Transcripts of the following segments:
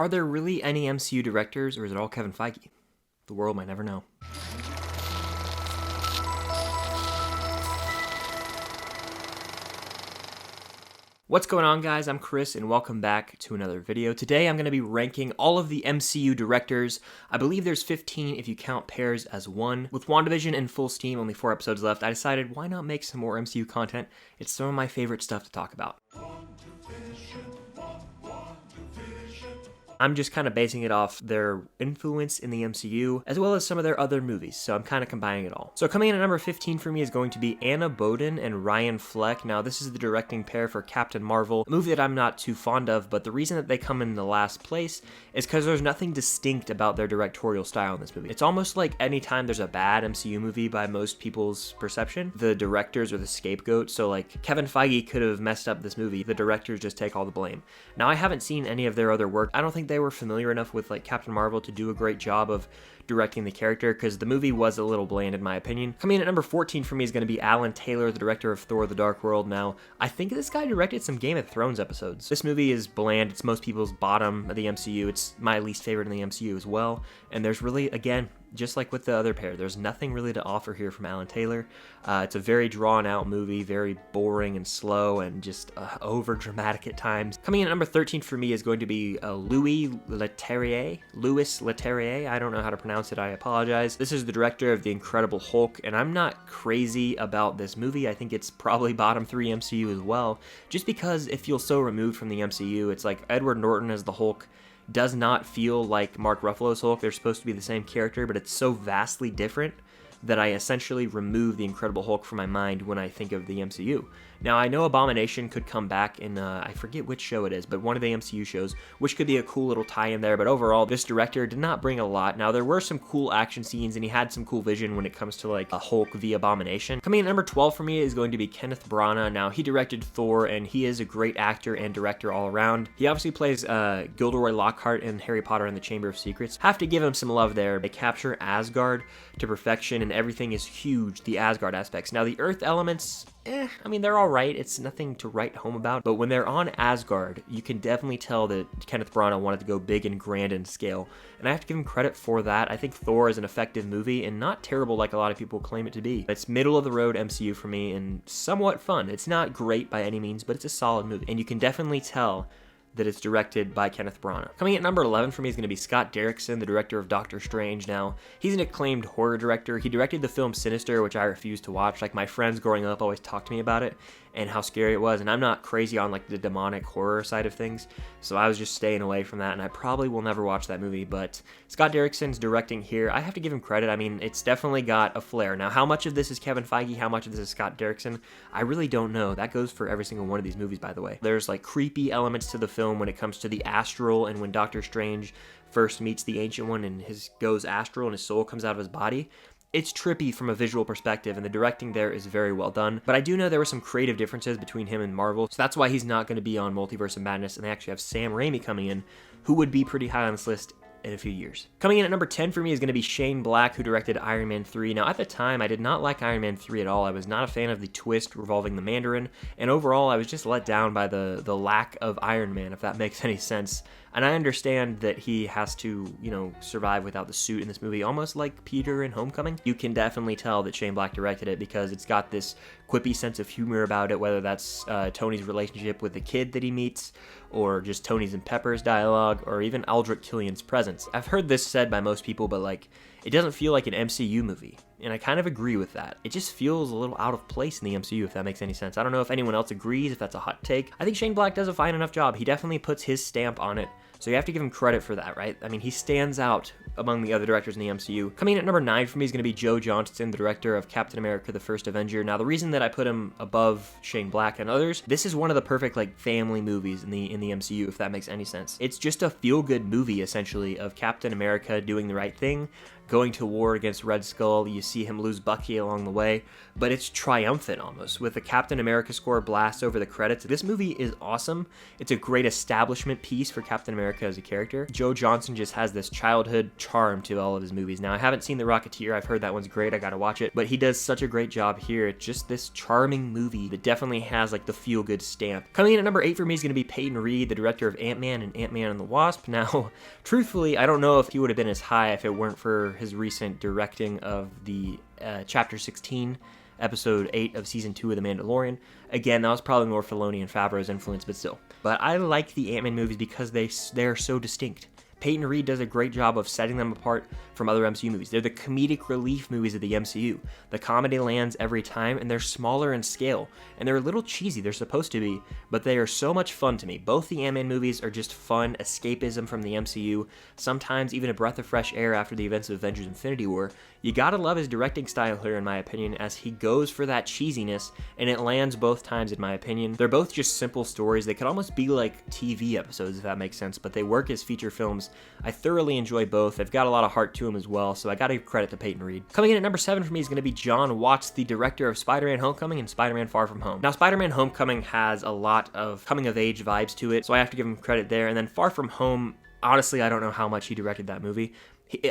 Are there really any MCU directors, or is it all Kevin Feige? The world might never know. What's going on, guys? I'm Chris, and welcome back to another video. Today, I'm going to be ranking all of the MCU directors. I believe there's 15 if you count pairs as one. With WandaVision in full steam, only 4 episodes left, I decided why not make some more MCU content? It's some of my favorite stuff to talk about. I'm just kind of basing it off their influence in the MCU, as well as some of their other movies, so I'm kind of combining it all. So coming in at number 15 for me is going to be Anna Boden and Ryan Fleck. Now, this is the directing pair for Captain Marvel, a movie that I'm not too fond of, but the reason that they come in the last place is because there's nothing distinct about their directorial style in this movie. It's almost like anytime there's a bad MCU movie by most people's perception, the directors are the scapegoat. So like Kevin Feige could have messed up this movie, the directors just take all the blame. Now, I haven't seen any of their other work. I don't think they were familiar enough with like Captain Marvel to do a great job of directing the character, because the movie was a little bland in my opinion. Coming in at number 14 for me is going to be Alan Taylor, the director of Thor: The Dark World. Now, I think this guy directed some Game of Thrones episodes. This movie is bland. It's most people's bottom of the MCU. It's my least favorite in the MCU as well. And there's really, again, just like with the other pair, there's nothing really to offer here from Alan Taylor. It's a very drawn out movie, very boring and slow and just over dramatic at times. Coming in at number 13 for me is going to be Louis Leterrier. I don't know how to pronounce it, I apologize. This is the director of The Incredible Hulk, and I'm not crazy about this movie. I think it's probably bottom 3 MCU as well, just because it feels so removed from the MCU. It's like Edward Norton as the Hulk does not feel like Mark Ruffalo's Hulk. They're supposed to be the same character, but it's so vastly different that I essentially remove the Incredible Hulk from my mind when I think of the MCU. Now, I know Abomination could come back in, I forget which show it is, but one of the MCU shows, which could be a cool little tie-in there, but overall, this director did not bring a lot. Now, there were some cool action scenes, and he had some cool vision when it comes to, like, a Hulk v. Abomination. Coming in at number 12 for me is going to be Kenneth Branagh. Now, he directed Thor, and he is a great actor and director all around. He obviously plays Gilderoy Lockhart in Harry Potter and the Chamber of Secrets. Have to give him some love there. They capture Asgard to perfection, and everything is huge, the Asgard aspects. Now, the Earth elements, I mean, they're all right. It's nothing to write home about. But when they're on Asgard, you can definitely tell that Kenneth Branagh wanted to go big and grand in scale. And I have to give him credit for that. I think Thor is an effective movie and not terrible like a lot of people claim it to be. It's middle of the road MCU for me and somewhat fun. It's not great by any means, but it's a solid movie. And you can definitely tell that it's directed by Kenneth Branagh. Coming at number 11 for me is going to be Scott Derrickson, the director of Doctor Strange. Now, he's an acclaimed horror director. He directed the film Sinister, which I refused to watch. Like, my friends growing up always talked to me about it and how scary it was, and I'm not crazy on like the demonic horror side of things, so I was just staying away from that, and I probably will never watch that movie. But Scott Derrickson's directing here, I have to give him credit. I mean, it's definitely got a flair. Now, how much of this is Kevin Feige, how much of this is Scott Derrickson, I really don't know. That goes for every single one of these movies, by the way. There's like creepy elements to the film when it comes to the astral, and when Doctor Strange first meets the Ancient One and goes astral and his soul comes out of his body. It's trippy from a visual perspective, and the directing there is very well done. But I do know there were some creative differences between him and Marvel, so that's why he's not going to be on Multiverse of Madness, and they actually have Sam Raimi coming in, who would be pretty high on this list in a few years. Coming in at number 10 for me is going to be Shane Black, who directed Iron Man 3. Now, at the time, I did not like Iron Man 3 at all. I was not a fan of the twist revolving the Mandarin, and overall, I was just let down by the lack of Iron Man, if that makes any sense. And I understand that he has to, you know, survive without the suit in this movie, almost like Peter in Homecoming. You can definitely tell that Shane Black directed it because it's got this quippy sense of humor about it, whether that's Tony's relationship with the kid that he meets, or just Tony's and Pepper's dialogue, or even Aldrich Killian's presence. I've heard this said by most people, but like, it doesn't feel like an MCU movie, and I kind of agree with that. It just feels a little out of place in the MCU, if that makes any sense. I don't know if anyone else agrees, if that's a hot take. I think Shane Black does a fine enough job. He definitely puts his stamp on it, so you have to give him credit for that, right? I mean, he stands out among the other directors in the MCU. Coming in at number 9 for me is going to be Joe Johnston, the director of Captain America: The First Avenger. Now, the reason that I put him above Shane Black and others, this is one of the perfect like family movies in the MCU, if that makes any sense. It's just a feel-good movie, essentially, of Captain America doing the right thing, going to war against Red Skull. You see him lose Bucky along the way, but it's triumphant almost, with the Captain America score blast over the credits. This movie is awesome. It's a great establishment piece for Captain America America as a character. Joe Johnson just has this childhood charm to all of his movies. Now, I haven't seen The Rocketeer. I've heard that one's great. I gotta watch it. But he does such a great job here. It's just this charming movie that definitely has like the feel-good stamp. Coming in at number 8 for me is going to be Peyton Reed, the director of AntMan and AntMan and the Wasp. Now, truthfully, I don't know if he would have been as high if it weren't for his recent directing of the Chapter 16, Episode 8 of Season 2 of The Mandalorian. Again, that was probably more Filoni and Favreau's influence, but still. But I like the Ant-Man movies because they're so distinct. Peyton Reed does a great job of setting them apart from other MCU movies. They're the comedic relief movies of the MCU. The comedy lands every time, and they're smaller in scale. And they're a little cheesy, they're supposed to be, but they are so much fun to me. Both the Ant-Man movies are just fun escapism from the MCU, sometimes even a breath of fresh air after the events of Avengers Infinity War. You gotta love his directing style here, in my opinion, as he goes for that cheesiness, and it lands both times, in my opinion. They're both just simple stories. They could almost be like TV episodes, if that makes sense, but they work as feature films. I thoroughly enjoy both. They've got a lot of heart to them as well, so I gotta give credit to Peyton Reed. Coming in at number 7 for me is gonna be John Watts, the director of Spider-Man Homecoming and Spider-Man Far From Home. Now, Spider-Man Homecoming has a lot of coming-of-age vibes to it, so I have to give him credit there, and then Far From Home, honestly, I don't know how much he directed that movie.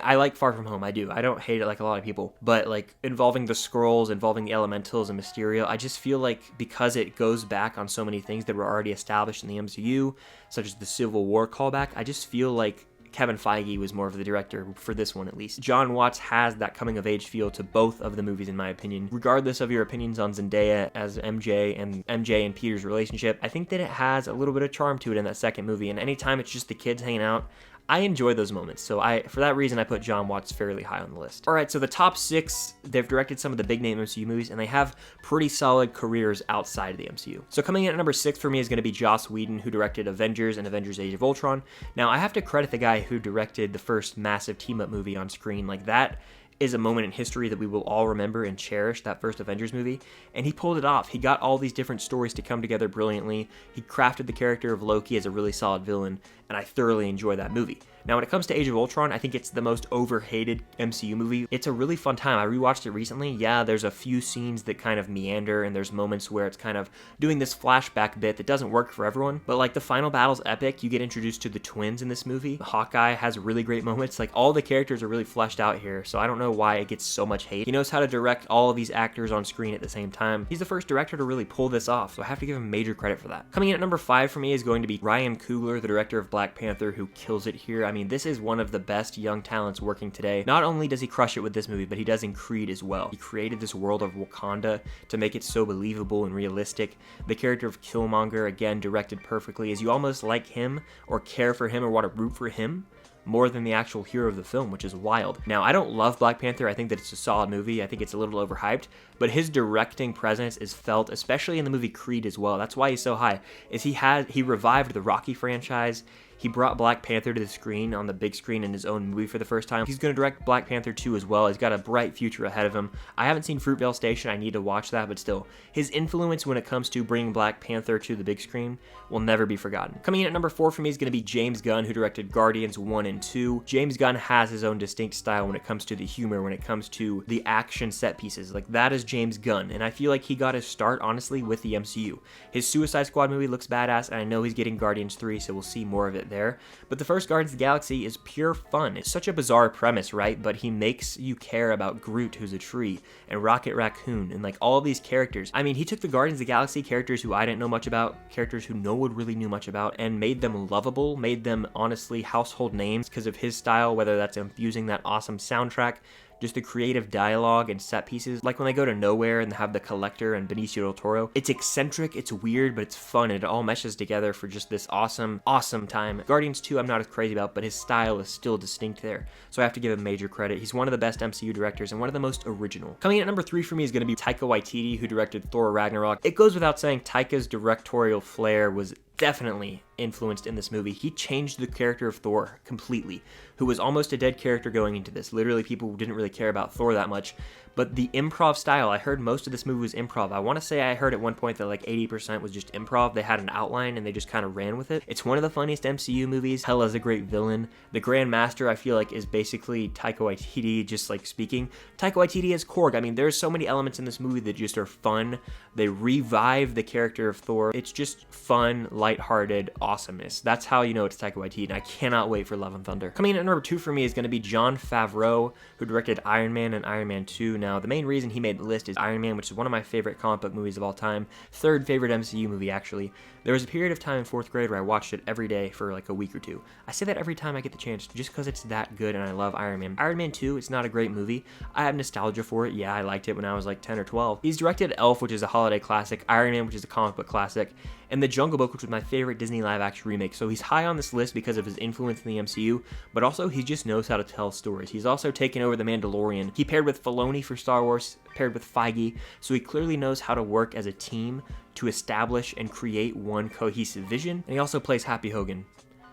I like Far From Home, I do. I don't hate it like a lot of people. But like involving the Skrulls, involving the Elementals and Mysterio, I just feel like because it goes back on so many things that were already established in the MCU, such as the Civil War callback, I just feel like Kevin Feige was more of the director for this one, at least. John Watts has that coming-of-age feel to both of the movies, in my opinion. Regardless of your opinions on Zendaya as MJ and Peter's relationship, I think that it has a little bit of charm to it in that second movie, and anytime it's just the kids hanging out, I enjoy those moments, so for that reason, I put John Watts fairly high on the list. Alright, so the top 6, they've directed some of the big-name MCU movies, and they have pretty solid careers outside of the MCU. So coming in at number 6 for me is going to be Joss Whedon, who directed Avengers and Avengers Age of Ultron. Now, I have to credit the guy who directed the first massive team-up movie on screen. Like, that is a moment in history that we will all remember and cherish, that first Avengers movie, and he pulled it off. He got all these different stories to come together brilliantly. He crafted the character of Loki as a really solid villain, and I thoroughly enjoy that movie. Now, when it comes to Age of Ultron, I think it's the most overhated MCU movie. It's a really fun time. I rewatched it recently. Yeah, there's a few scenes that kind of meander, and there's moments where it's kind of doing this flashback bit that doesn't work for everyone. But like the final battle's epic. You get introduced to the twins in this movie. Hawkeye has really great moments. Like all the characters are really fleshed out here, so I don't know why it gets so much hate. He knows how to direct all of these actors on screen at the same time. He's the first director to really pull this off, so I have to give him major credit for that. Coming in at number 5 for me is going to be Ryan Coogler, the director of Black Panther, who kills it here. I mean, this is one of the best young talents working today. Not only does he crush it with this movie, but he does in Creed as well. He created this world of Wakanda to make it so believable and realistic. The character of Killmonger, again, directed perfectly, as you almost like him or care for him or want to root for him more than the actual hero of the film, which is wild. Now, I don't love Black Panther. I think that it's a solid movie. I think it's a little overhyped, but his directing presence is felt, especially in the movie Creed as well. That's why he's so high, is he revived the Rocky franchise. He brought Black Panther to the screen on the big screen in his own movie for the first time. He's going to direct Black Panther 2 as well. He's got a bright future ahead of him. I haven't seen Fruitvale Station. I need to watch that, but still, his influence when it comes to bringing Black Panther to the big screen will never be forgotten. Coming in at number 4 for me is going to be James Gunn, who directed Guardians 1 and 2. James Gunn has his own distinct style when it comes to the humor, when it comes to the action set pieces. Like, that is James Gunn, and I feel like he got his start, honestly, with the MCU. His Suicide Squad movie looks badass, and I know he's getting Guardians 3, so we'll see more of it there. But the first Guardians of the Galaxy is pure fun. It's such a bizarre premise, right? But he makes you care about Groot, who's a tree, and Rocket Raccoon, and like all of these characters. I mean, he took the Guardians of the Galaxy characters who I didn't know much about, characters who no one really knew much about, and made them lovable, made them honestly household names because of his style, whether that's infusing that awesome soundtrack, just the creative dialogue and set pieces. Like when they go to nowhere and have the Collector and Benicio del Toro. It's eccentric, it's weird, but it's fun, and it all meshes together for just this awesome, awesome time. Guardians 2 I'm not as crazy about, but his style is still distinct there, so I have to give him major credit. He's one of the best MCU directors and one of the most original. Coming in at number 3 for me is going to be Taika Waititi, who directed Thor Ragnarok. It goes without saying, Taika's directorial flair was definitely influenced in this movie. He changed the character of Thor completely, who was almost a dead character going into this. Literally, people didn't really care about Thor that much, but the improv style, I heard most of this movie was improv. I want to say I heard at one point that like 80% was just improv. They had an outline and they just kind of ran with it. It's one of the funniest MCU movies. Hela's a great villain. The Grand Master, I feel like, is basically Taika Waititi, just like speaking. Taika Waititi as Korg. I mean, there's so many elements in this movie that just are fun. They revive the character of Thor. It's just fun, lighthearted awesomeness. That's how you know it's Taika Waititi, and I cannot wait for Love and Thunder. Coming in at number 2 for me is going to be Jon Favreau, who directed Iron Man and Iron Man 2. Now, the main reason he made the list is Iron Man, which is one of my favorite comic book movies of all time. Third favorite MCU movie, actually. There was a period of time in 4th grade where I watched it every day for like a week or two. I say that every time I get the chance, just because it's that good and I love Iron Man. Iron Man 2, it's not a great movie. I have nostalgia for it. Yeah, I liked it when I was like 10 or 12. He's directed Elf, which is a holiday classic, Iron Man, which is a comic book classic, and The Jungle Book, which was my favorite Disney live-action remake. So he's high on this list because of his influence in the MCU, but also he just knows how to tell stories. He's also taken over The Mandalorian. He paired with Filoni for Star Wars, paired with Feige, so he clearly knows how to work as a team to establish and create one cohesive vision. And he also plays Happy Hogan.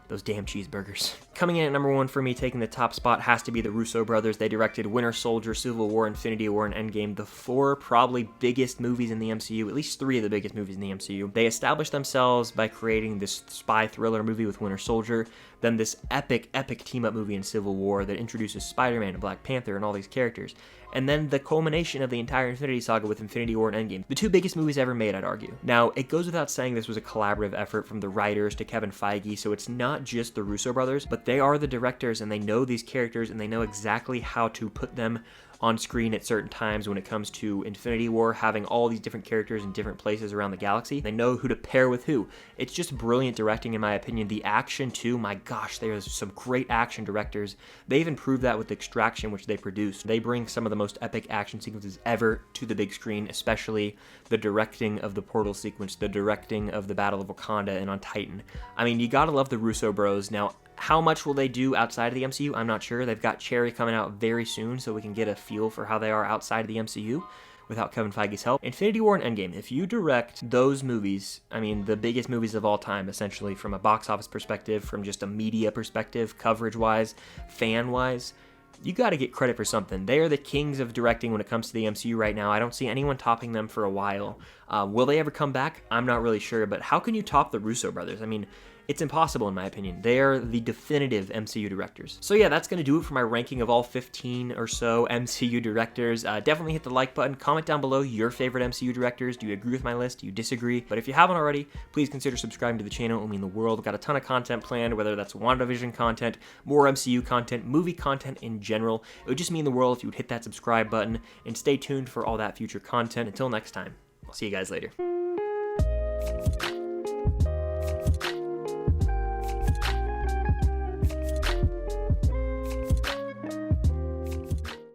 Those damn cheeseburgers. Coming in at number 1 for me, taking the top spot, has to be the Russo Brothers. They directed Winter Soldier, Civil War, Infinity War, and Endgame, the 4 probably biggest movies in the MCU, at least 3 of the biggest movies in the MCU. They established themselves by creating this spy thriller movie with Winter Soldier, then this epic team-up movie in Civil War that introduces Spider-Man and Black Panther and all these characters, and then the culmination of the entire Infinity Saga with Infinity War and Endgame. The 2 biggest movies ever made, I'd argue. Now, it goes without saying this was a collaborative effort from the writers to Kevin Feige, so it's not just the Russo brothers, but they are the directors and they know these characters and they know exactly how to put them on screen at certain times. When it comes to Infinity War, having all these different characters in different places around the galaxy, they know who to pair with who. It's just brilliant directing, in my opinion. The action too, my gosh, there's some great action directors. They even proved that with Extraction, which they produced. They bring some of the most epic action sequences ever to the big screen, especially the directing of the portal sequence, the directing of the Battle of Wakanda and on Titan. I mean, you gotta love the Russo bros. Now, how much will they do outside of the MCU? I'm not sure. They've got Cherry coming out very soon, so we can get a feel for how they are outside of the MCU without Kevin Feige's help. Infinity War and Endgame, if you direct those movies, I mean, the biggest movies of all time, essentially, from a box office perspective, from just a media perspective, coverage-wise, fan-wise, you got to get credit for something. They are the kings of directing when it comes to the MCU right now. I don't see anyone topping them for a while. Will they ever come back? I'm not really sure, but how can you top the Russo brothers? I mean, it's impossible in my opinion. They are the definitive MCU directors. So yeah, that's going to do it for my ranking of all 15 or so MCU directors. Definitely hit the like button. Comment down below your favorite MCU directors. Do you agree with my list? Do you disagree? But if you haven't already, please consider subscribing to the channel. It will mean the world. We've got a ton of content planned, whether that's WandaVision content, more MCU content, movie content in general. It would just mean the world if you would hit that subscribe button and stay tuned for all that future content. Until next time, I'll see you guys later.